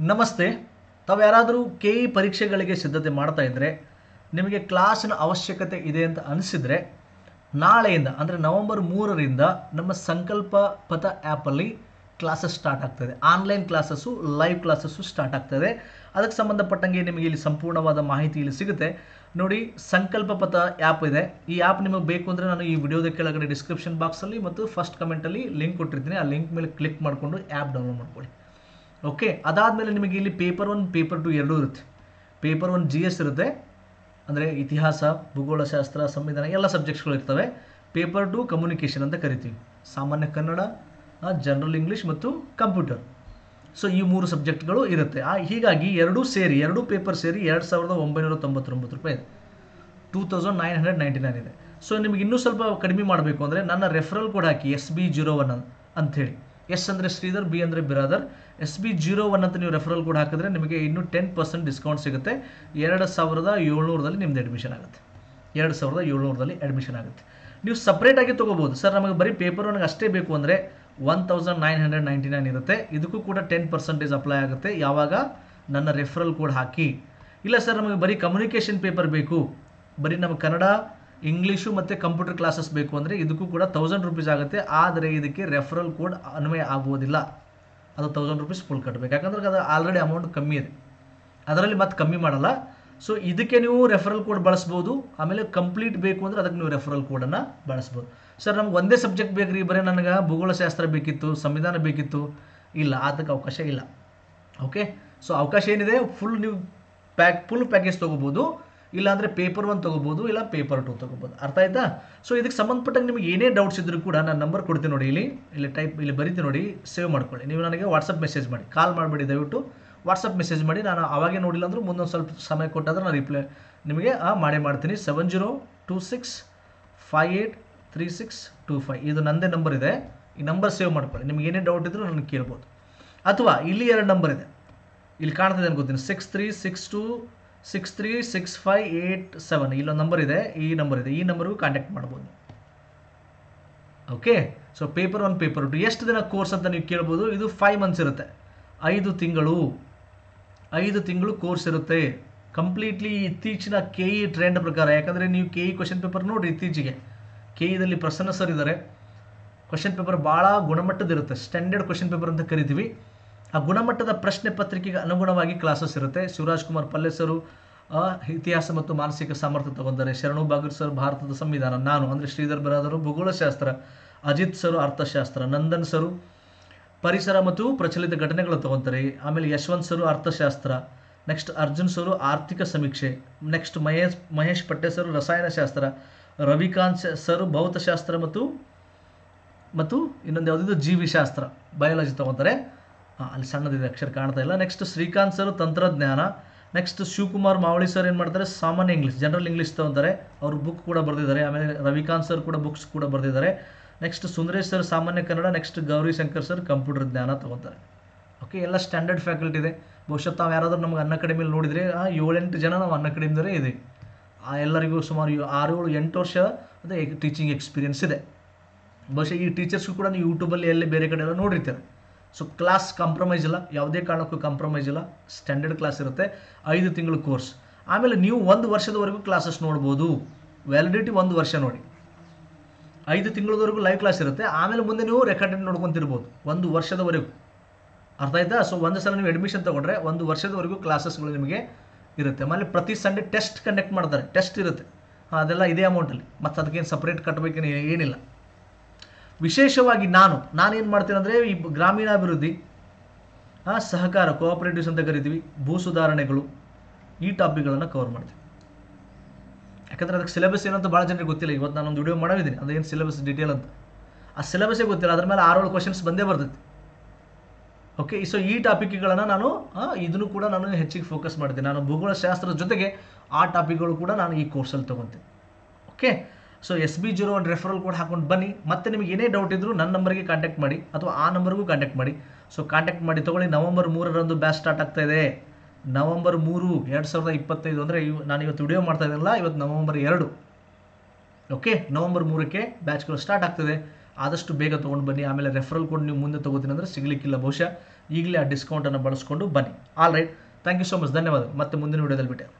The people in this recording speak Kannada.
ನಮಸ್ತೆ. ತಾವು ಯಾರಾದರೂ ಕೆಇ ಪರೀಕ್ಷೆಗಳಿಗೆ ಸಿದ್ಧತೆ ಮಾಡ್ತಾ ಇದ್ದರೆ ನಿಮಗೆ ಕ್ಲಾಸಿನ ಅವಶ್ಯಕತೆ ಇದೆ ಅಂತ ಅನಿಸಿದರೆ ನಾಳೆಯಿಂದ ಅಂದರೆ ನವೆಂಬರ್ 3ರಿಂದ ನಮ್ಮ ಸಂಕಲ್ಪ ಪಥ ಆ್ಯಪಲ್ಲಿ ಕ್ಲಾಸಸ್ ಸ್ಟಾರ್ಟ್ ಆಗ್ತದೆ. Online classes, live classes start ಆಗ್ತದೆ. ಅದಕ್ಕೆ ಸಂಬಂಧಪಟ್ಟಂಗೆ ನಿಮಗೆ ಇಲ್ಲಿ ಸಂಪೂರ್ಣವಾದ ಮಾಹಿತಿ ಇಲ್ಲಿ ಸಿಗುತ್ತೆ. ನೋಡಿ, ಸಂಕಲ್ಪ ಪಥ ಆ್ಯಪ್ ಇದೆ. ಈ ಆ್ಯಪ್ ನಿಮಗೆ ಬೇಕು ಅಂದರೆ ನಾನು ಈ ವಿಡಿಯೋದ ಕೆಳಗಡೆ ಡಿಸ್ಕ್ರಿಪ್ಷನ್ ಬಾಕ್ಸಲ್ಲಿ ಮತ್ತು ಫಸ್ಟ್ ಕಮೆಂಟಲ್ಲಿ ಲಿಂಕ್ ಕೊಟ್ಟಿರ್ತೀನಿ. ಆ ಲಿಂಕ್ ಮೇಲೆ ಕ್ಲಿಕ್ ಮಾಡಿಕೊಂಡು ಆ್ಯಪ್ ಡೌನ್ಲೋಡ್ ಮಾಡ್ಕೊಳ್ಳಿ. ಓಕೆ, ಅದಾದಮೇಲೆ ನಿಮಗೆ ಇಲ್ಲಿ ಪೇಪರ್ 1 ಪೇಪರ್ 2 ಎರಡೂ ಇರುತ್ತೆ. ಪೇಪರ್ 1 GS ಇರುತ್ತೆ, ಅಂದರೆ ಇತಿಹಾಸ, ಭೂಗೋಳಶಾಸ್ತ್ರ, ಸಂವಿಧಾನ ಎಲ್ಲ ಸಬ್ಜೆಕ್ಟ್ಸ್ಗಳು ಇರ್ತವೆ. ಪೇಪರ್ 2 ಕಮ್ಯುನಿಕೇಷನ್ ಅಂತ ಕರಿತೀವಿ, ಸಾಮಾನ್ಯ ಕನ್ನಡ, ಜನರಲ್ ಇಂಗ್ಲೀಷ್ ಮತ್ತು ಕಂಪ್ಯೂಟರ್. ಸೊ ಈ 3 ಸಬ್ಜೆಕ್ಟ್ಗಳು ಇರುತ್ತೆ. ಹೀಗಾಗಿ ಎರಡೂ ಪೇಪರ್ ಸೇರಿ 2999 ರೂಪಾಯಿ ಇದೆ, 2999 ಇದೆ. ಸೊ ನಿಮಗೆ ಇನ್ನೂ ಸ್ವಲ್ಪ ಕಡಿಮೆ ಮಾಡಬೇಕು ಅಂದರೆ ನನ್ನ ರೆಫರಲ್ ಕೋಡ್ ಹಾಕಿ SB01 ಅಂಥೇಳಿ. ಎಸ್ ಅಂದರೆ ಶ್ರೀಧರ್, ಬಿ ಅಂದರೆ ಬಿರಾದರ್, SB01 ಅಂತ ನೀವು ರೆಫರಲ್ ಕೋಡ್ ಹಾಕಿದ್ರೆ ನಿಮಗೆ ಇನ್ನೂ 10% ಡಿಸ್ಕೌಂಟ್ ಸಿಗುತ್ತೆ. 2700ದಲ್ಲಿ ನಿಮ್ದು ಅಡ್ಮಿಷನ್ ಆಗುತ್ತೆ. 2700ದಲ್ಲಿ ಅಡ್ಮಿಷನ್ ಆಗುತ್ತೆ. ನೀವು ಸಪ್ರೇಟಾಗಿ ತೊಗೋಬೋದು. ಸರ್ ನಮಗೆ ಬರೀ ಪೇಪರ್ 1 ಅಷ್ಟೇ ಬೇಕು ಅಂದರೆ 1999 ಇರುತ್ತೆ. ಇದಕ್ಕೂ ಕೂಡ 10% ಅಪ್ಲೈ ಆಗುತ್ತೆ. ಯಾವಾಗ? ನನ್ನ ರೆಫರಲ್ ಕೋಡ್ ಹಾಕಿ. ಇಲ್ಲ ಸರ್ ನಮಗೆ ಬರೀ ಕಮ್ಯುನಿಕೇಷನ್ ಪೇಪರ್ ಬೇಕು, ಬರೀ ನಮಗೆ ಕನ್ನಡ, ಇಂಗ್ಲೀಷು ಮತ್ತು ಕಂಪ್ಯೂಟರ್ ಕ್ಲಾಸಸ್ ಬೇಕು ಅಂದರೆ ಇದಕ್ಕೂ ಕೂಡ 1000 ರೂಪೀಸ್ ಆಗುತ್ತೆ. ಆದರೆ ಇದಕ್ಕೆ ರೆಫರಲ್ ಕೋಡ್ ಅನ್ವಯ ಆಗುವುದಿಲ್ಲ. ಅದು 1000 ರೂಪೀಸ್ ಫುಲ್ ಕಟ್ಟಬೇಕು. ಯಾಕಂದ್ರೆ ಅದು ಆಲ್ರೆಡಿ ಅಮೌಂಟ್ ಕಮ್ಮಿ ಇದೆ, ಅದರಲ್ಲಿ ಮತ್ತೆ ಕಮ್ಮಿ ಮಾಡಲ್ಲ. ಸೊ ಇದಕ್ಕೆ ನೀವು ರೆಫರಲ್ ಕೋಡ್ ಬಳಸ್ಬೋದು. ಆಮೇಲೆ ಕಂಪ್ಲೀಟ್ ಬೇಕು ಅಂದರೆ ಅದಕ್ಕೆ ನೀವು ರೆಫರಲ್ ಕೋಡನ್ನು ಬಳಸ್ಬೋದು. ಸರ್ ನಮ್ಗೆ ಒಂದೇ ಸಬ್ಜೆಕ್ಟ್ ಬೇಕ್ರಿ, ಬರೀ ನನಗೆ ಭೂಗೋಳಶಾಸ್ತ್ರ ಬೇಕಿತ್ತು, ಸಂವಿಧಾನ ಬೇಕಿತ್ತು, ಇಲ್ಲ, ಅದಕ್ಕೆ ಅವಕಾಶ ಇಲ್ಲ. ಓಕೆ, ಸೊ ಅವಕಾಶ ಏನಿದೆ, ನೀವು ಫುಲ್ ಪ್ಯಾಕೇಜ್ ತೊಗೋಬೋದು. ಇಲ್ಲಾಂದರೆ ಪೇಪರ್ 1 ತೊಗೋಬೋದು, ಇಲ್ಲ ಪೇಪರ್ 2 ತೊಗೋಬೋದು. ಅರ್ಥ ಆಯ್ತಾ? ಸೊ ಇದಕ್ಕೆ ಸಂಬಂಧಪಟ್ಟಂಗೆ ನಿಮಗೆ ಏನೇ ಡೌಟ್ಸ್ ಇದ್ದರೂ ಕೂಡ ನಾನು ನಂಬರ್ ಕೊಡ್ತೀನಿ ನೋಡಿ, ಇಲ್ಲಿ ಬರೀತೀನಿ ನೋಡಿ, ಸೇವ್ ಮಾಡ್ಕೊಳ್ಳಿ. ನೀವು ನನಗೆ ವಾಟ್ಸಪ್ ಮೆಸೇಜ್ ಮಾಡಿ, ಕಾಲ್ ಮಾಡಬೇಡಿ, ದಯವಿಟ್ಟು ವಾಟ್ಸಪ್ ಮೆಸೇಜ್ ಮಾಡಿ. ನಾನು ಅವಾಗೇ ನೋಡಿಲ್ಲ ಅಂದರೂ ಮುಂದೊಂದು ಸ್ವಲ್ಪ ಸಮಯ ಕೊಟ್ಟಾದ್ರೆ ನಾನು ರಿಪ್ಲೈ ನಿಮಗೆ ಮಾಡೇ ಮಾಡ್ತೀನಿ. 7026583625 ಇದು ನನ್ನದೇ ನಂಬರ್ ಇದೆ. ಈ ನಂಬರ್ ಸೇವ್ ಮಾಡ್ಕೊಳ್ಳಿ. ನಿಮ್ಗೆ ಏನೇ ಡೌಟ್ ಇದ್ದರೂ ನನಗೆ ಕೇಳ್ಬೋದು. ಅಥವಾ ಇಲ್ಲಿ 2 ನಂಬರ್ ಇದೆ, ಇಲ್ಲಿ ಕಾಣ್ತಿದೆ ಅನ್ಕೋತೀನಿ, 6362636587 ಇಲ್ಲೊಂದು ನಂಬರ್ ಇದೆ, ಈ ನಂಬರ್ಗೂ ಕಾಂಟ್ಯಾಕ್ಟ್ ಮಾಡ್ಬೋದು. ಓಕೆ, ಸೊ ಪೇಪರ್ 1 ಪೇಪರ್ 2 ಎಷ್ಟು ದಿನ ಕೋರ್ಸ್ ಅಂತ ನೀವು ಕೇಳ್ಬೋದು. ಇದು 5 ಮಂತ್ಸ್ ಇರುತ್ತೆ, 5 ತಿಂಗಳು ಕೋರ್ಸ್ ಇರುತ್ತೆ. ಕಂಪ್ಲೀಟ್ಲಿ ಇತ್ತೀಚಿನ KE ಟ್ರೆಂಡ್ ಪ್ರಕಾರ. ಯಾಕಂದರೆ ನೀವು KE ಕ್ವಶನ್ ಪೇಪರ್ ನೋಡಿರಿ, ಇತ್ತೀಚೆಗೆ KEದಲ್ಲಿ ಪ್ರಸನ್ನ ಸರ್ ಇದ್ದಾರೆ. ಕ್ವಶನ್ ಪೇಪರ್ ಭಾಳ ಗುಣಮಟ್ಟದಿರುತ್ತೆ, ಸ್ಟ್ಯಾಂಡರ್ಡ್ ಕ್ವಶನ್ ಪೇಪರ್ ಅಂತ ಕರಿತೀವಿ. ಆ ಗುಣಮಟ್ಟದ ಪ್ರಶ್ನೆ ಪತ್ರಿಕೆಗೆ ಅನುಗುಣವಾಗಿ ಕ್ಲಾಸಸ್ ಇರುತ್ತೆ. ಶಿವರಾಜ್ ಕುಮಾರ್ ಪಲ್ಲೆ ಸರು ಇತಿಹಾಸ ಮತ್ತು ಮಾನಸಿಕ ಸಾಮರ್ಥ್ಯ ತಗೊಂತಾರೆ. ಶರಣು ಬಾಗೂರ್ ಸರ್ ಭಾರತದ ಸಂವಿಧಾನ, ನಾನು ಅಂದರೆ ಶ್ರೀಧರ್ ಬಿರಾದರು ಭೂಗೋಳಶಾಸ್ತ್ರ, ಅಜಿತ್ ಸರು ಅರ್ಥಶಾಸ್ತ್ರ, ನಂದನ್ ಸರು ಪರಿಸರ ಮತ್ತು ಪ್ರಚಲಿತ ಘಟನೆಗಳು ತಗೊತಾರೆ. ಆಮೇಲೆ ಯಶವಂತ್ ಸರು ಅರ್ಥಶಾಸ್ತ್ರ, ನೆಕ್ಸ್ಟ್ ಅರ್ಜುನ್ ಸರು ಆರ್ಥಿಕ ಸಮೀಕ್ಷೆ, ನೆಕ್ಸ್ಟ್ ಮಹೇಶ್ ಪಟ್ಟೆ ಸರು ರಸಾಯನಶಾಸ್ತ್ರ, ರವಿಕಾಂತ್ ಸರು ಭೌತಶಾಸ್ತ್ರ ಮತ್ತು ಇನ್ನೊಂದು ಯಾವುದಿದು ಜೀವಿಶಾಸ್ತ್ರ, ಬಯಾಲಜಿ ತಗೊತಾರೆ. ಅಲ್ಲಿ ಸಣ್ಣದಿದೆ, ಅಕ್ಷರ ಕಾಣ್ತಾ ಇಲ್ಲ. ನೆಕ್ಸ್ಟ್ ಶ್ರೀಕಾಂತ್ ಸರ್ ತಂತ್ರಜ್ಞಾನ. ನೆಕ್ಸ್ಟ್ ಶಿವಕುಮಾರ್ ಮಾವಳಿ ಸರ್ ಏನು ಮಾಡ್ತಾರೆ, ಸಾಮಾನ್ಯ ಇಂಗ್ಲೀಷ್, ಜನರಲ್ ಇಂಗ್ಲೀಷ್ ತಗೊತಾರೆ. ಅವರು ಬುಕ್ ಕೂಡ ಬರೆದಿದ್ದಾರೆ. ಆಮೇಲೆ ರವಿಕಾಂತ್ ಸರ್ ಕೂಡ ಬುಕ್ಸ್ ಕೂಡ ಬರೆದಿದ್ದಾರೆ. ನೆಕ್ಸ್ಟ್ ಸುಂದರೇಶ್ ಸರ್ ಸಾಮಾನ್ಯ Kannada. Next Gauri Shankar sir computer ಜ್ಞಾನ ತಗೊತಾರೆ. ಓಕೆ, ಎಲ್ಲ ಸ್ಟ್ಯಾಂಡರ್ಡ್ ಫ್ಯಾಕಲ್ಟಿ ಇದೆ. ಬಹುಶಃ ತಾವು ಯಾರಾದರೂ ನಮ್ಗೆ ಅನ್ಅಕಾಡೆಮಿಯಲ್ಲಿ ನೋಡಿದರೆ 7-8 ಜನ ನಾವು ಅನ್ಅಕಾಡೆಮಿದರೇ ಇದೆ. ಎಲ್ಲರಿಗೂ ಸುಮಾರು 6-8 ವರ್ಷ ಅದೇ ಟೀಚಿಂಗ್ ಎಕ್ಸ್ಪೀರಿಯನ್ಸ್ ಇದೆ. ಬಹುಶಃ ಈ ಟೀಚರ್ಸ್ಗೂ ಕೂಡ ನೀವು ಯೂಟ್ಯೂಬಲ್ಲಿ ಎಲ್ಲೇ ಬೇರೆ ಕಡೆ ಎಲ್ಲ ನೋಡಿರ್ತಾರೆ. ಸೊ ಕ್ಲಾಸ್ ಕಾಂಪ್ರಮೈಸ್ ಇಲ್ಲ, ಯಾವುದೇ ಕಾರಣಕ್ಕೂ ಕಾಂಪ್ರಮೈಸ್ ಇಲ್ಲ, ಸ್ಟ್ಯಾಂಡರ್ಡ್ ಕ್ಲಾಸ್ ಇರುತ್ತೆ. 5 ತಿಂಗಳು ಕೋರ್ಸ್. ಆಮೇಲೆ ನೀವು 1 ವರ್ಷದವರೆಗೂ ಕ್ಲಾಸಸ್ ನೋಡ್ಬೋದು. ವ್ಯಾಲಿಡಿಟಿ 1 ವರ್ಷ ನೋಡಿ. 5 ತಿಂಗಳವರೆಗೂ ಲೈವ್ ಕ್ಲಾಸ್ ಇರುತ್ತೆ. ಆಮೇಲೆ ಮುಂದೆ ನೀವು ರೆಕಾರ್ಡೆಡ್ ನೋಡ್ಕೊತಿರ್ಬೋದು 1 ವರ್ಷದವರೆಗೂ. ಅರ್ಥ ಆಯ್ತಾ? ಸೊ ಒಂದು ಸಲ ನೀವು ಅಡ್ಮಿಷನ್ ತೊಗೊಂಡ್ರೆ 1 ವರ್ಷದವರೆಗೂ ಕ್ಲಾಸಸ್ಗಳು ನಿಮಗೆ ಇರುತ್ತೆ. ಆಮೇಲೆ ಪ್ರತಿ ಸಂಡೇ ಟೆಸ್ಟ್ ಕಂಡಕ್ಟ್ ಮಾಡ್ತಾರೆ, ಟೆಸ್ಟ್ ಇರುತ್ತೆ. ಅದೆಲ್ಲ ಇದೇ ಅಮೌಂಟಲ್ಲಿ, ಮತ್ತು ಅದಕ್ಕೇನು ಸಪ್ರೇಟ್ ಕಟ್ಟಬೇಕೇನು ಏನಿಲ್ಲ. ವಿಶೇಷವಾಗಿ ನಾನೇನು ಮಾಡ್ತೀನಿ ಅಂದರೆ ಈ ಗ್ರಾಮೀಣಾಭಿವೃದ್ಧಿ, ಸಹಕಾರ, ಕೋಆಪರೇಟಿವ್ಸ್ ಅಂತ ಕರಿತೀವಿ, ಭೂ ಸುಧಾರಣೆಗಳು, ಈ ಟಾಪಿಕ್ಗಳನ್ನು ಕವರ್ ಮಾಡ್ತೀವಿ. ಯಾಕಂದರೆ ಅದಕ್ಕೆ ಸಿಲೆಬಸ್ ಏನಂತ ಭಾಳ ಜನರಿಗೆ ಗೊತ್ತಿಲ್ಲ. ಇವತ್ತು ನಾನೊಂದು ವಿಡಿಯೋ ಮಾಡಿದ್ದೀನಿ, ಅದೇನು ಸಿಲೆಬಸ್ ಡೀಟೇಲ್ ಅಂತ. ಆ ಸಿಲೆಬಸ್ಸೇ ಗೊತ್ತಿಲ್ಲ, ಅದ್ರ ಮೇಲೆ 6-7 ಕ್ವಶನ್ಸ್ ಬಂದೇ ಬರ್ತೈತಿ. ಓಕೆ, ಸೊ ಈ ಟಾಪಿಕ್ಗಳನ್ನು ಇದನ್ನು ಕೂಡ ನಾನು ಹೆಚ್ಚಿಗೆ ಫೋಕಸ್ ಮಾಡ್ತೀನಿ. ನಾನು ಭೂಗೋಳಶಾಸ್ತ್ರದ ಜೊತೆಗೆ ಆ ಟಾಪಿಕ್ಗಳು ಕೂಡ ನಾನು ಈ ಕೋರ್ಸಲ್ಲಿ ತೊಗೊತೀನಿ. Okay, so SB01 referral code ಹಾಕೊಂಡು ಬನ್ನಿ. ಮತ್ತೆ ನಿಮಗೆ ಏನೇ ಡೌಟ್ ಇದ್ದರೂ ನನ್ನ ನಂಬರ್ಗೆ ಕಾಂಟ್ಯಾಕ್ಟ್ ಮಾಡಿ, ಅಥವಾ ಆ ನಂಬರ್ಗೂ ಕಾಂಟ್ಯಾಕ್ಟ್ ಮಾಡಿ. ಸೊ ಕಾಂಟ್ಯಾಕ್ಟ್ ಮಾಡಿ ತೊಗೊಳ್ಳಿ. ನವೆಂಬರ್ 3ರಂದು ಬ್ಯಾಚ್ ಸ್ಟಾರ್ಟ್ ಆಗ್ತಾ ಇದೆ. ನವೆಂಬರ್ 3, 2025 ಅಂದರೆ ನಾನು ಇವತ್ತು ವಿಡಿಯೋ ಮಾಡ್ತಾ ಇದ್ದೀನಲ್ಲ, ಇವತ್ತು ನವೆಂಬರ್ 2. ಓಕೆ, ನವೆಂಬರ್ 3ಕ್ಕೆ ಬ್ಯಾಚ್ಗಳು ಸ್ಟಾರ್ಟ್ ಆಗ್ತದೆ. ಆದಷ್ಟು ಬೇಗ ತೊಗೊಂಡು ಬನ್ನಿ. ಆಮೇಲೆ ರೆಫರಲ್ ಕೋಡ್ ನೀವು ಮುಂದೆ ತೊಗೋತೀನಿ ಅಂದರೆ ಸಿಗಲಿಕ್ಕಿಲ್ಲ ಬಹುಶಃ. ಈಗಲೇ ಆ ಡಿಸ್ಕೌಂಟನ್ನು ಬಳಸ್ಕೊಂಡು ಬನ್ನಿ. All right, thank you so much, ಧನ್ಯವಾದ. ಮತ್ತೆ ಮುಂದಿನ ವಿಡಿಯೋದಲ್ಲಿ ಬಿಟ್ಟೆ.